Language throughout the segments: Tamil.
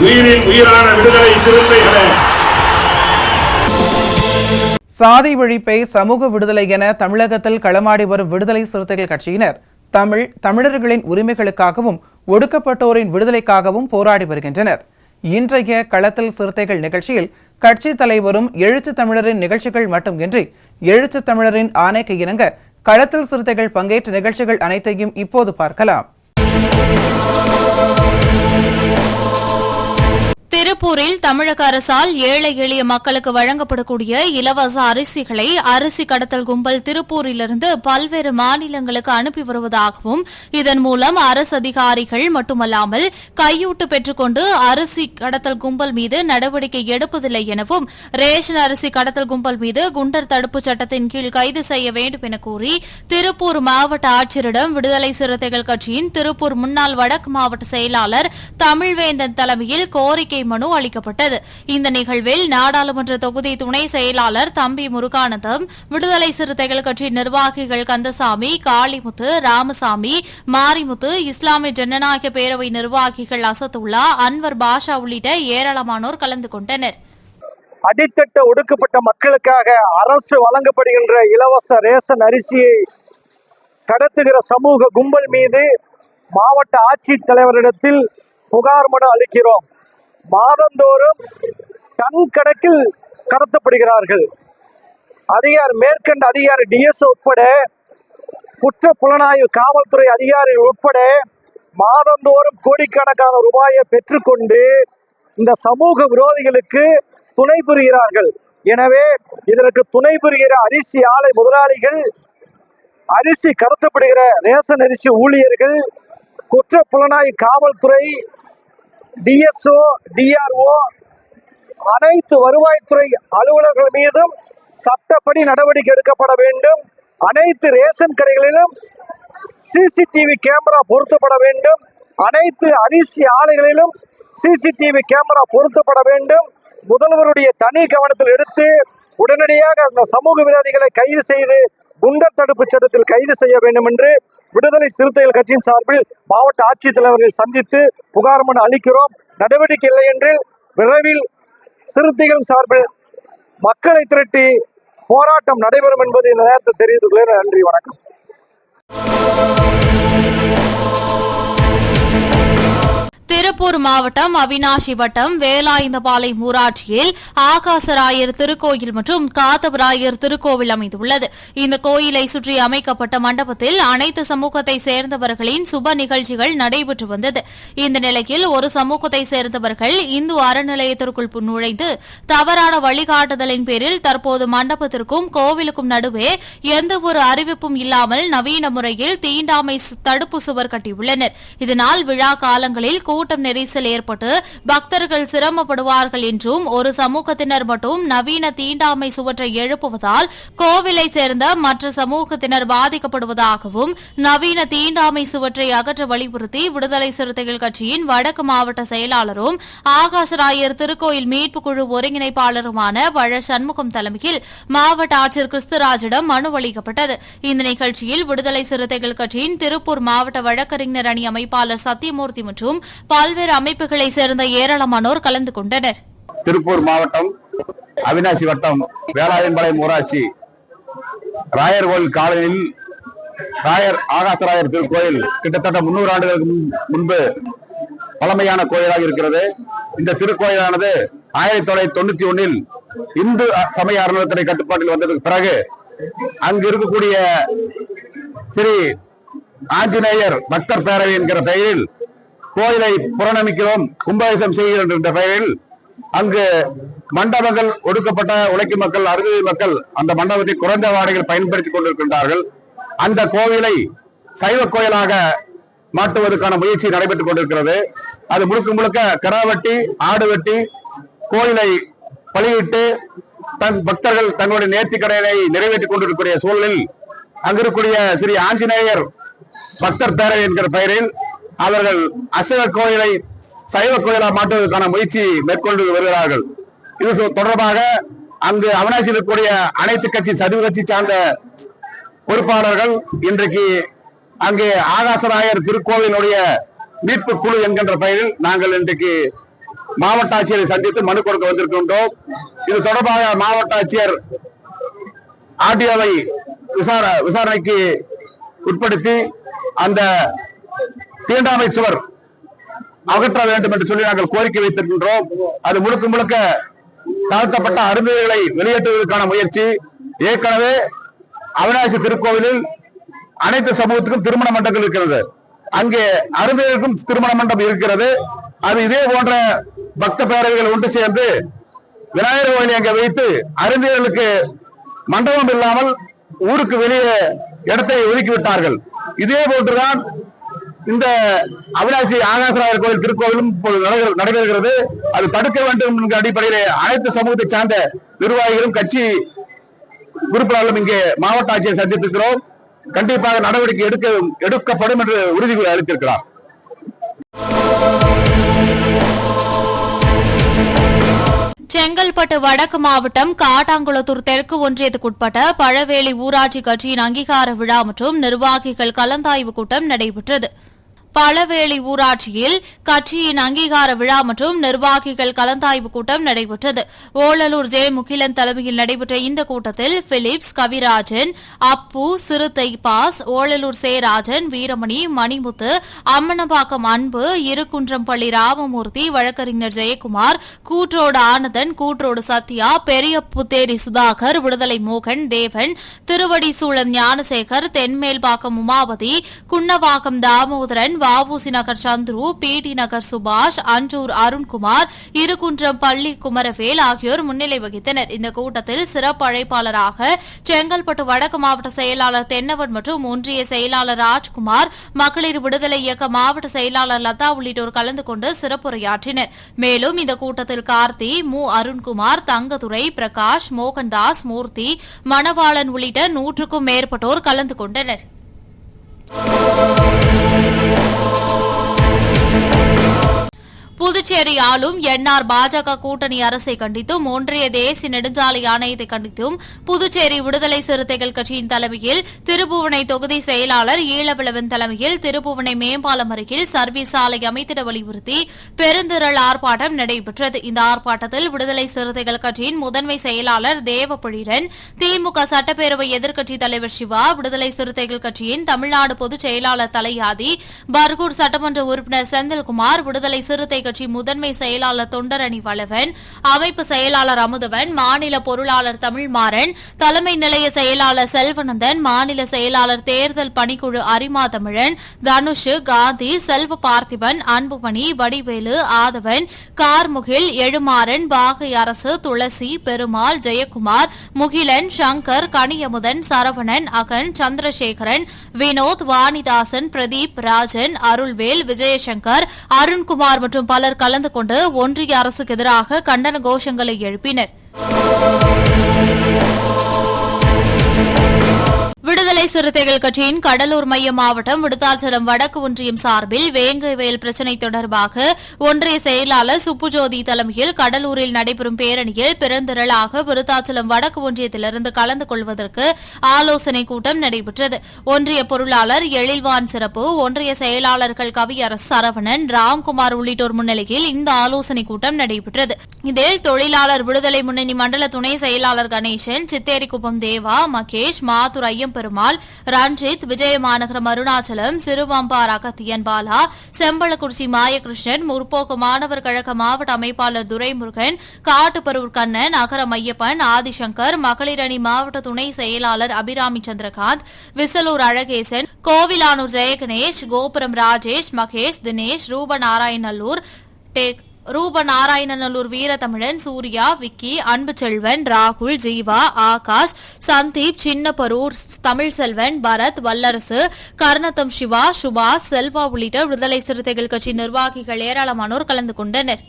உயிரின் உயிரான விடுதலை சிறுத்தைகளே, சாதி ஒழிப்பை சமூக விடுதலை என தமிழகத்தில் களமாடி வரும் விடுதலை சிறுத்தைகள் கட்சியினர் தமிழர்களின் உரிமைகளுக்காகவும் ஒடுக்கப்பட்டோரின் விடுதலைக்காகவும் போராடி வருகின்றனர். இன்றைய களத்தில் சிறுத்தைகள் நிகழ்ச்சியில் கட்சி தலைவரும் எழுத்து தமிழரின் நிகழ்ச்சிகள் மட்டுமின்றி எழுத்து தமிழரின் ஆணைக்கு இணங்க களத்தில் சிறுத்தைகள் பங்கேற்ற நிகழ்ச்சிகள் அனைத்தையும் இப்போது பார்க்கலாம். திருப்பூரில் தமிழக அரசால் ஏழை எளிய மக்களுக்கு வழங்கப்படக்கூடிய இலவச அரிசிகளை அரிசி கடத்தல் கும்பல் திருப்பூரிலிருந்து பல்வேறு மாநிலங்களுக்கு அனுப்பி வருவதாகவும் இதன் மூலம் அரசு அதிகாரிகள் மட்டுமல்லாமல் கையூட்டு பெற்றுக்கொண்டு அரிசி கடத்தல் கும்பல் மீது நடவடிக்கை எடுப்பதில்லை எனவும் ரேஷன் அரிசி கடத்தல் கும்பல் மீது குண்டர் தடுப்புச் சட்டத்தின் கீழ் கைது செய்ய வேண்டும் என கூறி திருப்பூர் மாவட்ட ஆட்சியரிடம் விடுதலை சிறுத்தைகள் கட்சியின் திருப்பூர் முன்னாள் வடக்கு மாவட்ட செயலாளர் தமிழ்வேந்தன் தலைமையில் கோரிக்கை மனு அளிக்கப்பட்டது. இந்த நிகழ்வில் நாடாளுமன்ற தொகுதி துணை செயலாளர் தம்பி முருகானந்தம், விடுதலை சிறுத்தைகள் கட்சி நிர்வாகிகள் கந்தசாமி, காளிமுத்து, ராமசாமி, மாரிமுத்து, இஸ்லாமிய ஜனநாயக பேரவை நிர்வாகிகள் அசத்துல்லா, அன்வர் பாஷா உள்ளிட்ட ஏராளமானோர் கலந்து கொண்டனர். அடித்தட்ட ஒடுக்கப்பட்ட மக்களுக்காக அரசு வழங்கப்படுகின்ற இலவச ரேஷன் அரிசியை கடத்துகிற சமூக கும்பல் மீது மாவட்ட ஆட்சித்தலைவரிடத்தில் புகார் மனு அளிக்கிறோம். மாதந்தோறும் டன் கணக்கில் கடத்தப்படுகிறார்கள். மேற்கண்ட அதிகாரி டிஎஸ்ஓ உட்பட குற்ற புலனாய்வு காவல்துறை அதிகாரிகள் உட்பட மாதந்தோறும் கோடிக்கணக்கான ரூபாயை பெற்றுக்கொண்டு இந்த சமூக விரோதிகளுக்கு துணை புரிகிறார்கள். எனவே இதற்கு துணை புரிகிற அரிசி ஆலை முதலாளிகள், அரிசி கடத்தப்படுகிற ரேஷன் அரிசி ஊழியர்கள், குற்ற புலனாய்வு காவல்துறை, டிஎஸ்ஓ, டிஆர்ஓ, அனைத்து வருவாய்த்துறை அலுவலர்கள் மீதும் சட்டப்படி நடவடிக்கை எடுக்கப்பட வேண்டும். அனைத்து ரேஷன் கடைகளிலும் சிசிடிவி கேமரா பொருத்தப்பட வேண்டும். அனைத்து அரிசி ஆலைகளிலும் சிசிடிவி கேமரா பொருத்தப்பட வேண்டும். முதல்வருடைய தனி கவனத்தில் எடுத்து உடனடியாக அந்த சமூக விரோதிகளை கைது செய்து குண்டர் தடுப்பு சட்டத்தில் கைது செய்ய வேண்டும் என்று விடுதலை சிறுத்தைகள் கட்சியின் சார்பில் மாவட்ட ஆட்சித்தலைவர்களை சந்தித்து புகார் மனு அளிக்கிறோம். நடவடிக்கை இல்லை என்று விரைவில் சிறுத்தைகள் சார்பில் மக்களை திரட்டி போராட்டம் நடைபெறும் என்பது இந்த நேரத்தில் தெரிவித்துக் கொள்கிறேன். நன்றி, வணக்கம். திருப்பூர் மாவட்டம் அவினாஷி வட்டம் வேலாயுதபாளையம் ஊராட்சியில் ஆகாசராயர் திருக்கோயில் மற்றும் காத்தவராயர் திருக்கோவில் அமைந்துள்ளது. இந்த கோயிலை சுற்றி அமைக்கப்பட்ட மண்டபத்தில் அனைத்து சமூகத்தை சேர்ந்தவர்களின் சுப நிகழ்ச்சிகள் நடைபெற்று வந்தது. இந்த நிலையில் ஒரு சமூகத்தை சேர்ந்தவர்கள் இந்து அறநிலையத்திற்குள் நுழைந்து தவறான வழிகாட்டுதலின் பேரில் தற்போது மண்டபத்திற்கும் கோவிலுக்கும் நடுவே எந்தவொரு அறிவிப்பும் இல்லாமல் நவீன முறையில் தீண்டாமை தடுப்பு சுவர் கட்டியுள்ளனர். இதனால் விழா காலங்களில் கூட்டம் நெரிசல் ஏற்பட்டு பக்தர்கள் சிரமப்படுவார்கள் என்றும் ஒரு சமூகத்தினர் மட்டும் நவீன தீண்டாமை சுவற்றை எழுப்புவதால் கோவிலை சேர்ந்த மற்ற சமூகத்தினர் பாதிக்கப்படுவதாகவும் நவீன தீண்டாமை சுவற்றை அகற்ற வலியுறுத்தி விடுதலை சிறுத்தைகள் கட்சியின் வடக்கு மாவட்ட செயலாளரும் ஆகாசராயர் திருக்கோயில் மீட்பு குழு ஒருங்கிணைப்பாளருமான வழ சண்முகம் தலைமையில் மாவட்ட ஆட்சியர் கிறிஸ்துராஜிடம் மனு அளிக்கப்பட்டது. இந்த நிகழ்ச்சியில் விடுதலை சிறுத்தைகள் கட்சியின் திருப்பூர் மாவட்ட வழக்கறிஞர் அணி அமைப்பாளர் சத்தியமூர்த்தி மற்றும் பல்வேறு அமைப்புகளை சேர்ந்த ஏராளமானோர் கலந்து கொண்டனர். திருப்பூர் மாவட்டம் அவினாசி வட்டம் வேலாயுதபாளையம் ஊராட்சி ராயர் கோயில் காலனியில் ராயர் ஆகாசராயர் திருக்கோயில் கிட்டத்தட்ட 300 ஆண்டுகளுக்கு முன்பு பழமையான கோயிலாக இருக்கிறது. இந்த திருக்கோயிலானது 1991 இந்து சமய அறநிலையத்துறை கட்டுப்பாட்டில் வந்ததுக்கு பிறகு அங்கு இருக்கக்கூடிய ஸ்ரீ ஆஞ்சநேயர் பக்தர் பேரவை என்கிற பெயரில் கோயிலை புறநமிக்கிறோம், கும்பாபிஷேகம் செய்கிறோம் என்ற பெயரில் அங்கு மண்டபங்கள், ஒடுக்கப்பட்ட உழைக்கும் மக்கள், அருகதை மக்கள் அந்த மண்டபத்தை குறைந்த வாடகையில் பயன்படுத்திக் கொண்டிருக்கின்றார்கள். அந்த கோவிலை சைவ கோயிலாக மாற்றுவதற்கான முயற்சி நடைபெற்றுக் கொண்டிருக்கிறது. அது முழுக்க முழுக்க கிடா வெட்டி, ஆடு வெட்டி, கோயிலை பலியிட்டு தன் பக்தர்கள் தங்களுடைய நேர்த்திக் கடனை நிறைவேற்றிக் கொண்டிருக்கிற சூழலில் அங்கிருக்கக்கூடிய ஸ்ரீ ஆஞ்சநேயர் பக்தர் பேரவை என்கிற பெயரில் அவர்கள் அசைவ கோயிலை சைவ கோயிலாக மாற்றுவதற்கான முயற்சி மேற்கொண்டு வருகிறார்கள். இது தொடர்பாக அங்கு அவிநாசியில் இருக்கக்கூடிய அனைத்து கட்சி சதுவ கட்சி சார்ந்த பொறுப்பாளர்கள் இன்றைக்கு அங்கே ஆகாசராயர் திருக்கோவிலுடைய மீட்பு குழு என்கின்ற பெயரில் நாங்கள் இன்றைக்கு மாவட்ட ஆட்சியரை சந்தித்து மனு கொடுக்க வந்திருக்கின்றோம். இது தொடர்பாக மாவட்ட ஆட்சியர் ஆர்டிஓவை விசாரணைக்கு உட்படுத்தி அந்த தீண்டாமை சுவர் அகற்ற வேண்டும் என்று சொல்லி நாங்கள் கோரிக்கை வைத்திருக்கின்றோம். அது முழுக்க முழுக்க தாழ்த்தப்பட்ட அருந்ததிகளை வெளியேற்றுவதற்கான முயற்சி. ஏற்கனவே அவிநாசி திருக்கோவிலில் அனைத்து சமூகத்துக்கும் திருமண மண்டபங்கள் இருக்கிறது. அங்கே அருந்ததிகளுக்கும் திருமண மண்டபம் இருக்கிறது. அது இதே போன்ற பக்த பேரவைகள் ஒன்று சேர்ந்து விநாயகர் கோயிலை அங்கே வைத்து அருந்ததிகளுக்கு மண்டபம் இல்லாமல் ஊருக்கு வெளியே இடத்தை ஒதுக்கிவிட்டார்கள். இதே போன்றுதான் இந்த அவிநாசி ஆகாசராயர் கோயில் திருக்கோவிலும் நடைபெறுகிறது. அது தடுக்க வேண்டும் என்ற அடிப்படையிலே அனைத்து சமூகத்தை சார்ந்த நிர்வாகிகளும் கட்சி உறுப்பினர்களும் இங்கே மாவட்ட ஆட்சியை சந்தித்திருக்கிறோம். கண்டிப்பாக நடவடிக்கை எடுக்கப்படும் என்று உறுதி அளித்திருக்கிறார். செங்கல்பட்டு வடக்கு மாவட்டம் காட்டாங்குளத்தூர் தெற்கு ஒன்றியத்துக்குட்பட்ட பழவேலி ஊராட்சி கட்சியின் அங்கீகார விழா மற்றும் நிர்வாகிகள் கலந்தாய்வு கூட்டம் நடைபெற்றது. பழவேலி ஊராட்சியில் கட்சியின் அங்கீகார விழா மற்றும் நிர்வாகிகள் கலந்தாய்வு கூட்டம் நடைபெற்றது. ஓலலூர் ஜே முகிலன் தலைமையில் நடைபெற்ற இந்த கூட்டத்தில் பிலிப்ஸ், கவிராஜன், அப்பு, சிறுத்தை பாஸ், ஓலலூர் சே ராஜன், வீரமணி, மணிமுத்து, அம்மனம்பாக்கம் அன்பு, இருக்குன்றம்பள்ளி ராமமூர்த்தி, வழக்கறிஞர் ஜெயக்குமார், கூற்றோடு ஆனந்தன், கூற்றோடு சத்யா, பெரிய புத்தேரி சுதாகர், விடுதலை மோகன், தேவன், திருவடி சூழன் ஞானசேகர், தென்மேல்பாக்கம் உமாவதி, குன்னவாக்கம் தாமோதரன், வாவூசி நகர் சந்துரு, பிடி நகர் சுபாஷ், அன்றூர் அருண்குமார், இருக்குன்றம் பள்ளி குமரவேல் ஆகியோர் முன்னிலை வகித்தனர். இந்த கூட்டத்தில் சிறப்பு அழைப்பாளராக செங்கல்பட்டு வடக்கு மாவட்ட செயலாளர் தென்னவன் மற்றும் ஒன்றிய செயலாளர் ராஜ்குமார், மகளிர் விடுதலை இயக்க மாவட்ட செயலாளர் லதா உள்ளிட்டோர் கலந்து கொண்டு சிறப்புரையாற்றினர். மேலும் இந்த கூட்டத்தில் கார்த்தி, மு அருண்குமார், தங்கதுரை, பிரகாஷ், மோகன்தாஸ், மூர்த்தி, மணவாளன் உள்ளிட்ட 100க்கும் மேற்பட்டோர் கலந்து கொண்டனர். புதுச்சேரி ஆளும் என்ஆர் பாஜக கூட்டணி அரசை கண்டித்தும் ஒன்றிய தேசிய நெடுஞ்சாலை ஆணையத்தை கண்டித்தும் புதுச்சேரி விடுதலை சிறுத்தைகள் கட்சியின் தலைமையில் திருபுவனை தொகுதி செயலாளர் ஈழவிளவன் தலைமையில் திருபுவனை மேம்பாலம் அருகில் சர்வீஸ் சாலை அமைத்திட வலியுறுத்தி பெருந்திரள் ஆர்ப்பாட்டம் நடைபெற்றது. இந்த ஆர்ப்பாட்டத்தில் விடுதலை சிறுத்தைகள் கட்சியின் முதன்மை செயலாளர் தேவபொழிரன், திமுக சட்டப்பேரவை எதிர்க்கட்சித் தலைவர் சிவா, விடுதலை சிறுத்தைகள் கட்சியின் தமிழ்நாடு பொதுச் செயலாளர் தலையாதி, பர்கூர் சட்டமன்ற உறுப்பினர் செந்தில்குமார், விடுதலை சிறுத்தை கட்சி முதன்மை செயலாளர் தொண்டரணி வளவன், அமைப்பு செயலாளர் அமுதவன், மாநில பொருளாளர் தமிழ்மாறன், தலைமை நிலைய செயலாளர் செல்வனந்தன், மாநில செயலாளர் தேர்தல் பணிக்குழு அரிமா தமிழன், தனுஷ், காந்தி, செல்வ பார்த்திபன், அன்புமணி, வடிவேலு, ஆதவன், கார்முகில், எழுமாறன், பாகை அரசு, துளசி, பெருமாள், ஜெயக்குமார், முகிலன், சங்கர், கனியமுதன், சரவணன், அகன், சந்திரசேகரன், வினோத், வாணிதாசன், பிரதீப், ராஜன், அருள்வேல், விஜயசங்கர், அருண்குமார் மற்றும் பலர் கலந்து கொண்டு ஒன்றிய அரசுக்கு எதிராக கண்டன கோஷங்களை எழுப்பினர். விடுதலை சிறுத்தைகள் கட்சியின் கடலூர் மைய மாவட்டம் விடுத்தாச்சலம் வடக்கு ஒன்றியம் சார்பில் வேங்கைவயல் பிரச்சினை தொடர்பாக ஒன்றிய செயலாளர் சுப்புஜோதி தலைமையில் கடலூரில் நடைபெறும் பேரணியில் பெருந்திரளாக விருத்தாச்சலம் வடக்கு ஒன்றியத்திலிருந்து கலந்து கொள்வதற்கு ஆலோசனைக் கூட்டம் நடைபெற்றது. ஒன்றிய பொருளாளர் எழில்வான் சிறப்பு, ஒன்றிய செயலாளர்கள் கவியரசு, சரவணன், ராம்குமார் உள்ளிட்டோர் முன்னிலையில் இந்த ஆலோசனைக் கூட்டம் நடைபெற்றது. இதில் தொழிலாளர் விடுதலை முன்னணி மண்டல துணை செயலாளர் கணேசன், சித்தேரிக்குப்பம் தேவா, மகேஷ், மாத்தூர் ஐயம்பெருமாள், ரஞ்சித், விஜயமாநகரம் அருணாச்சலம், சிறுவம்பார் அகத்தியன் பாலா, செம்பளக்குறிச்சி மாயகிருஷ்ணன், முற்போக்கு மாணவர் கழக மாவட்ட அமைப்பாளர் துரைமுருகன், காட்டுப்பரூர் கண்ணன், அகரம் ஐயப்பன், ஆதிசங்கர், மகளிர் அணி மாவட்ட துணை செயலாளர் அபிராமி சந்திரகாந்த், விசலூர் அழகேசன், கோவிலானூர் ஜெயகணேஷ், கோபுரம் ராஜேஷ், மகேஷ், தினேஷ், ரூபநாராயணல்லூர், ரூபநாராயணநல்லூர் வீரத்தமிழன், சூர்யா, விக்கி, அன்புச்செல்வன், ராகுல், ஜீவா, ஆகாஷ், சந்தீப், சின்னப்பரூர், தமிழ்செல்வன், பரத், வல்லரசு, கர்ணத்தம் சிவா, சுபாஷ், செல்வா உள்ளிட்ட விடுதலை சிறுத்தைகள் கட்சி நிர்வாகிகள் ஏராளமானோர் கலந்து கொண்டனர்.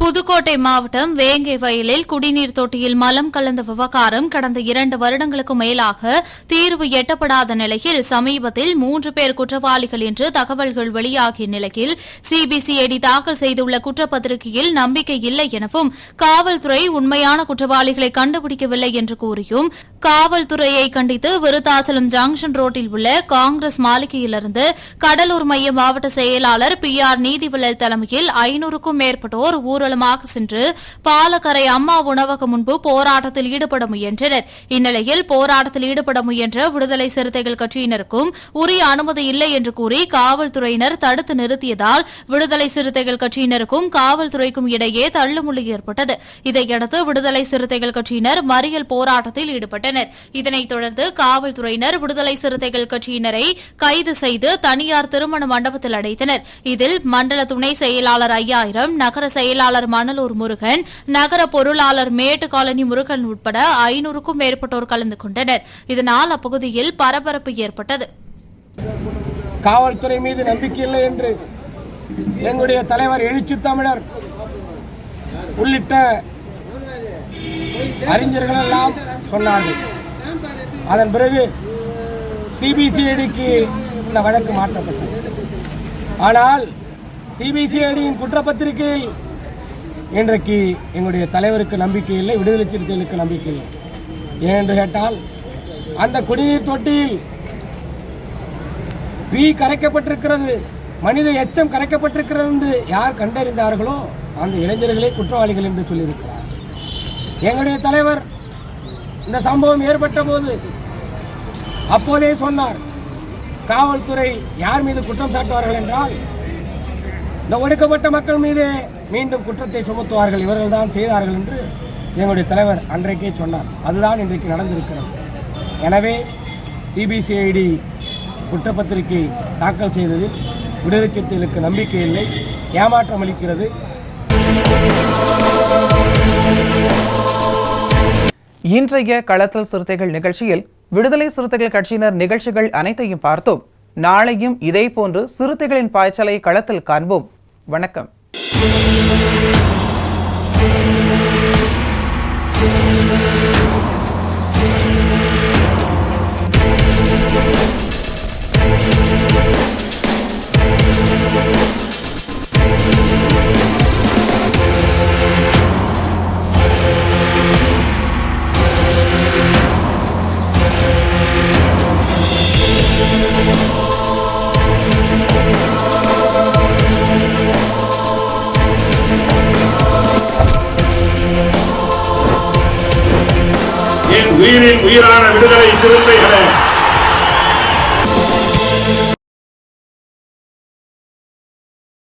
புதுக்கோட்டை மாவட்டம் வேங்கை வயலில் குடிநீர் தொட்டியில் மலம் கலந்த விவகாரம் கடந்த 2 வருடங்களுக்கு மேலாக தீர்வு எட்டப்படாத நிலையில் சமீபத்தில் 3 பேர் குற்றவாளிகள் என்று தகவல்கள் வெளியாகிய நிலையில் சிபிசிஐடி தாக்கல் செய்துள்ள குற்றப்பத்திரிகையில் நம்பிக்கை இல்லை எனவும் காவல்துறை உண்மையான குற்றவாளிகளை கண்டுபிடிக்கவில்லை என்று கூறியும் காவல்துறையை கண்டித்து விருத்தாச்சலம் ஜங்ஷன் ரோட்டில் உள்ள காங்கிரஸ் மாளிகையிலிருந்து கடலூர் மைய மாவட்ட செயலாளர் PR நீதிவள்ளல் தலைமையில் 500க்கும் மேற்பட்டோர் ஊர்வலமாக சென்று பாலக்கரை அம்மா உணவகம் முன்பு போராட்டத்தில் ஈடுபட முயன்றனர். இந்நிலையில் போராட்டத்தில் ஈடுபட முயன்ற விடுதலை சிறுத்தைகள் கட்சியினருக்கும் உரிய அனுமதி இல்லை என்று கூறி காவல்துறையினர் தடுத்து நிறுத்தியதால் விடுதலை சிறுத்தைகள் கட்சியினருக்கும் காவல்துறைக்கும் இடையே தள்ளுமுள்ளு ஏற்பட்டது. இதையடுத்து விடுதலை சிறுத்தைகள் கட்சியினர் மறியல் போராட்டத்தில் ஈடுபட்டனர். இதனைத் தொடர்ந்து காவல்துறையினர் விடுதலை சிறுத்தைகள் கட்சியினரை கைது செய்து தனியார் திருமண மண்டபத்தில் அடைத்தனர். இதில் மண்டல துணை செயலாளர் 5000, நகர செயலாளர் மணலூர் முருகன், நகர பொருளாளர் மேட்டு காலனி முருகன் உட்பட 500க்கும் மேற்பட்டோர் கலந்து கொண்டனர். இதனால் அப்பகுதியில் பரபரப்பு ஏற்பட்டது. காவல்துறை மீது நம்பிக்கை இல்லை என்று எங்களுடைய தலைவர் எழுச்சி தமிழர் உள்ளிட்ட அறிஞர்கள் எல்லாம் சொன்னார்கள். அதன் பிறகு சிபிசிஐடிக்கு இந்த வழக்கு மாற்றப்பட்டது. ஆனால் சிபிசிஐடியின் குற்றப்பத்திரிகையில் இன்றைக்கு எங்களுடைய தலைவருக்கு நம்பிக்கை இல்லை, விடுதலை சிறுத்தைகளுக்கு நம்பிக்கை இல்லை. ஏனென்று கேட்டால் அந்த குடிநீர் தொட்டியில் பீ கரைக்கப்பட்டிருக்கிறது, மனித எச்சம் கரைக்கப்பட்டிருக்கிறது என்று யார் கண்டறிந்தார்களோ அந்த இளைஞர்களே குற்றவாளிகள் என்று சொல்லியிருக்கிறார். எங்களுடைய தலைவர் இந்த சம்பவம் ஏற்பட்ட போது அப்போதே சொன்னார், காவல்துறை யார் மீது குற்றம் சாட்டுவார்கள் என்றால் இந்த ஒடுக்கப்பட்ட மக்கள் மீது மீண்டும் குற்றத்தை சுமத்துவார்கள், இவர்கள் தான் செய்தார்கள் என்று எங்களுடைய தலைவர் அன்றைக்கே சொன்னார். அதுதான் இன்றைக்கு நடந்திருக்கிறது. எனவே சிபிசிஐடி குற்றப்பத்திரிகை தாக்கல் செய்ததில் விடுதலை சிறுத்தைகளுக்கு நம்பிக்கை இல்லை, ஏமாற்றம் அளிக்கிறது. இன்றைய களத்தல் சிறுத்தைகள் நிகழ்ச்சியில் விடுதலை சிறுத்தைகள் கட்சியினர் நிகழ்ச்சிகள் அனைத்தையும் பார்த்தோம். நாளையும் இதேபோன்று சிறுத்தைகளின் பாய்ச்சலை களத்தில் காண்போம். வணக்கம். உயிரின் உயிரான விடுதலை சிறுத்தைகளே,